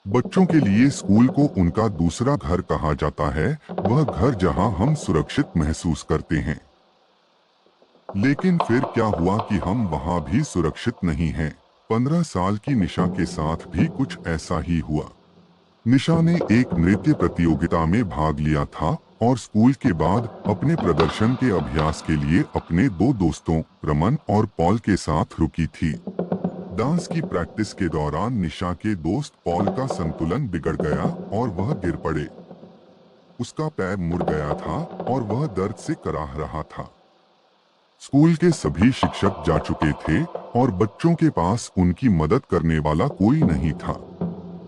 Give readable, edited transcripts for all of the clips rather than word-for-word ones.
बच्चों के लिए स्कूल को उनका दूसरा घर कहा जाता है, वह घर जहां हम सुरक्षित महसूस करते हैं। लेकिन फिर क्या हुआ कि हम वहां भी सुरक्षित नहीं हैं। 15 साल की निशा के साथ भी कुछ ऐसा ही हुआ। निशा ने एक नृत्य प्रतियोगिता में भाग लिया था और स्कूल के बाद अपने प्रदर्शन के अभ्यास के लिए अपने दो दोस्तों रमन और पॉल के साथ रुकी थी। डांस की प्रैक्टिस के दौरान निशा के दोस्त पॉल का संतुलन बिगड़ गया और वह गिर पड़े। उसका पैर मुड़ गया था और वह दर्द से कराह रहा था। स्कूल के सभी शिक्षक जा चुके थे और बच्चों के पास उनकी मदद करने वाला कोई नहीं था।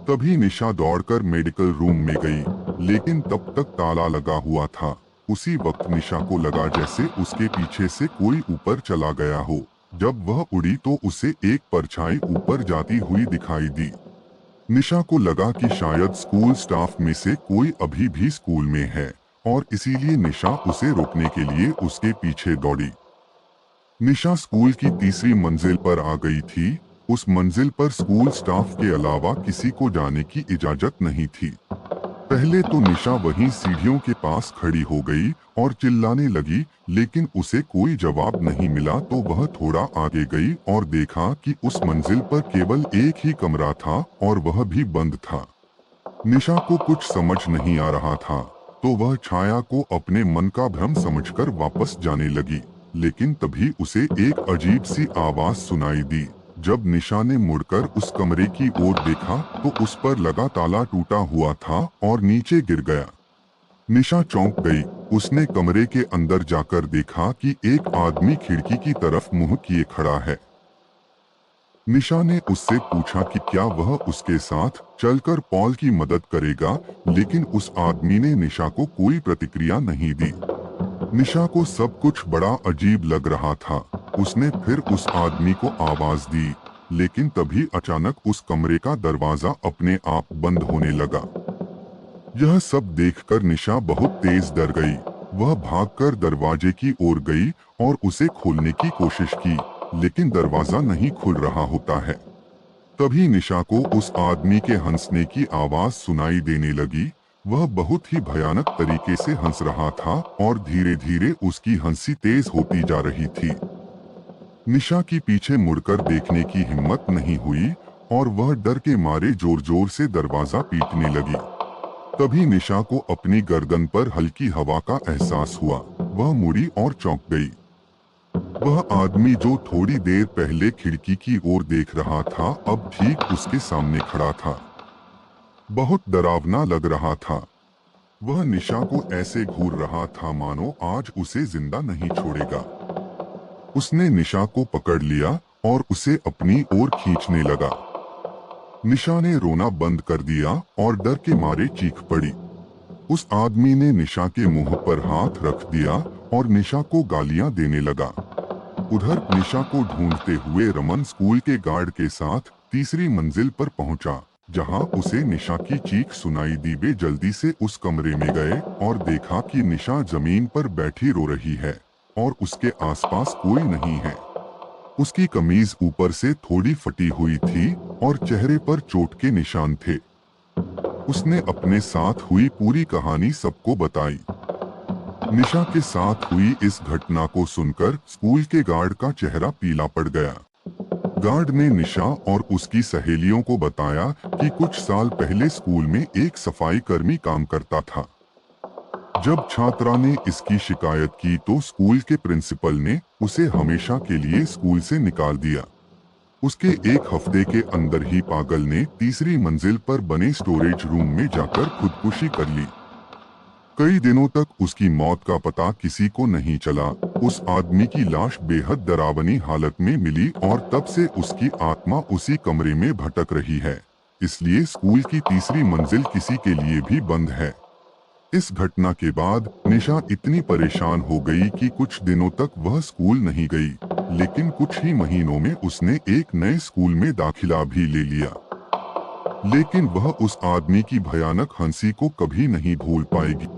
तभी निशा दौड़कर मेडिकल रूम में गई, लेकिन तब तक ताला लगा हुआ था। उसी वक्त निशा को लगा जैसे उसके पीछे से कोई ऊपर चला गया हो। जब वह उड़ी तो उसे एक परछाई ऊपर जाती हुई दिखाई दी। निशा को लगा कि शायद स्कूल स्टाफ में से कोई अभी भी स्कूल में है और इसीलिए निशा उसे रोकने के लिए उसके पीछे दौड़ी। निशा स्कूल की तीसरी मंजिल पर आ गई थी। उस मंजिल पर स्कूल स्टाफ के अलावा किसी को जाने की इजाजत नहीं थी। पहले तो निशा वहीं सीढ़ियों के पास खड़ी हो गई और चिल्लाने लगी, लेकिन उसे कोई जवाब नहीं मिला। तो वह थोड़ा आगे गई और देखा कि उस मंजिल पर केवल एक ही कमरा था और वह भी बंद था। निशा को कुछ समझ नहीं आ रहा था, तो वह छाया को अपने मन का भ्रम समझकर वापस जाने लगी। लेकिन तभी उसे एक अजीब सी आवाज सुनाई दी। जब निशा ने मुड़कर उस कमरे की ओर देखा तो उस पर लगा ताला टूटा हुआ था और नीचे गिर गया। निशा चौंक गई। उसने कमरे के अंदर जाकर देखा कि एक आदमी खिड़की की तरफ मुंह किए खड़ा है। निशा ने उससे पूछा कि क्या वह उसके साथ चलकर पॉल की मदद करेगा, लेकिन उस आदमी ने निशा को कोई प्रतिक्रिया नहीं दी। निशा को सब कुछ बड़ा अजीब लग रहा था। उसने फिर उस आदमी को आवाज दी, लेकिन तभी अचानक उस कमरे का दरवाजा अपने आप बंद होने लगा। यह सब देखकर निशा बहुत तेज डर गई। वह भागकर दरवाजे की ओर गई और उसे खोलने की कोशिश की, लेकिन दरवाजा नहीं खुल रहा होता है। तभी निशा को उस आदमी के हंसने की आवाज सुनाई देने लगी। वह बहुत ही भयानक तरीके से हंस रहा था और धीरे धीरे उसकी हंसी तेज होती जा रही थी। निशा की पीछे मुड़कर देखने की हिम्मत नहीं हुई और वह डर के मारे जोर जोर से दरवाजा पीटने लगी। तभी निशा को अपनी गर्दन पर हल्की हवा का एहसास हुआ। वह मुड़ी और चौंक गई। वह आदमी जो थोड़ी देर पहले खिड़की की ओर देख रहा था, अब ठीक उसके सामने खड़ा था। बहुत डरावना लग रहा था। वह निशा को ऐसे घूर रहा था मानो आज उसे जिंदा नहीं छोड़ेगा। उसने निशा को पकड़ लिया और उसे अपनी ओर खींचने लगा। निशा ने रोना बंद कर दिया और डर के मारे चीख पड़ी। उस आदमी ने निशा के मुंह पर हाथ रख दिया और निशा को गालियां देने लगा। उधर निशा को ढूंढते हुए रमन स्कूल के गार्ड के साथ तीसरी मंजिल पर पहुंचा, जहां उसे निशा की चीख सुनाई दी। वे जल्दी से उस कमरे में गए और देखा कि निशा जमीन पर बैठी रो रही है और उसके आसपास कोई नहीं है। उसकी कमीज ऊपर से थोड़ी फटी हुई थी और चेहरे पर चोट के निशान थे। उसने अपने साथ हुई पूरी कहानी सबको बताई। निशा के साथ हुई इस घटना को सुनकर स्कूल के गार्ड का चेहरा पीला पड़ गया। गार्ड ने निशा और उसकी सहेलियों को बताया कि कुछ साल पहले स्कूल में एक सफाई कर्मी काम करता था। जब छात्रा ने इसकी शिकायत की तो स्कूल के प्रिंसिपल ने उसे हमेशा के लिए स्कूल से निकाल दिया। उसके एक हफ्ते के अंदर ही पागल ने तीसरी मंजिल पर बने स्टोरेज रूम में जाकर खुदकुशी कर ली। कई दिनों तक उसकी मौत का पता किसी को नहीं चला। उस आदमी की लाश बेहद डरावनी हालत में मिली और तब से उसकी आत्मा उसी कमरे में भटक रही है। इसलिए स्कूल की तीसरी मंजिल किसी के लिए भी बंद है। इस घटना के बाद निशा इतनी परेशान हो गई कि कुछ दिनों तक वह स्कूल नहीं गई, लेकिन कुछ ही महीनों में उसने एक नए स्कूल में दाखिला भी ले लिया। लेकिन वह उस आदमी की भयानक हंसी को कभी नहीं भूल पाएगी।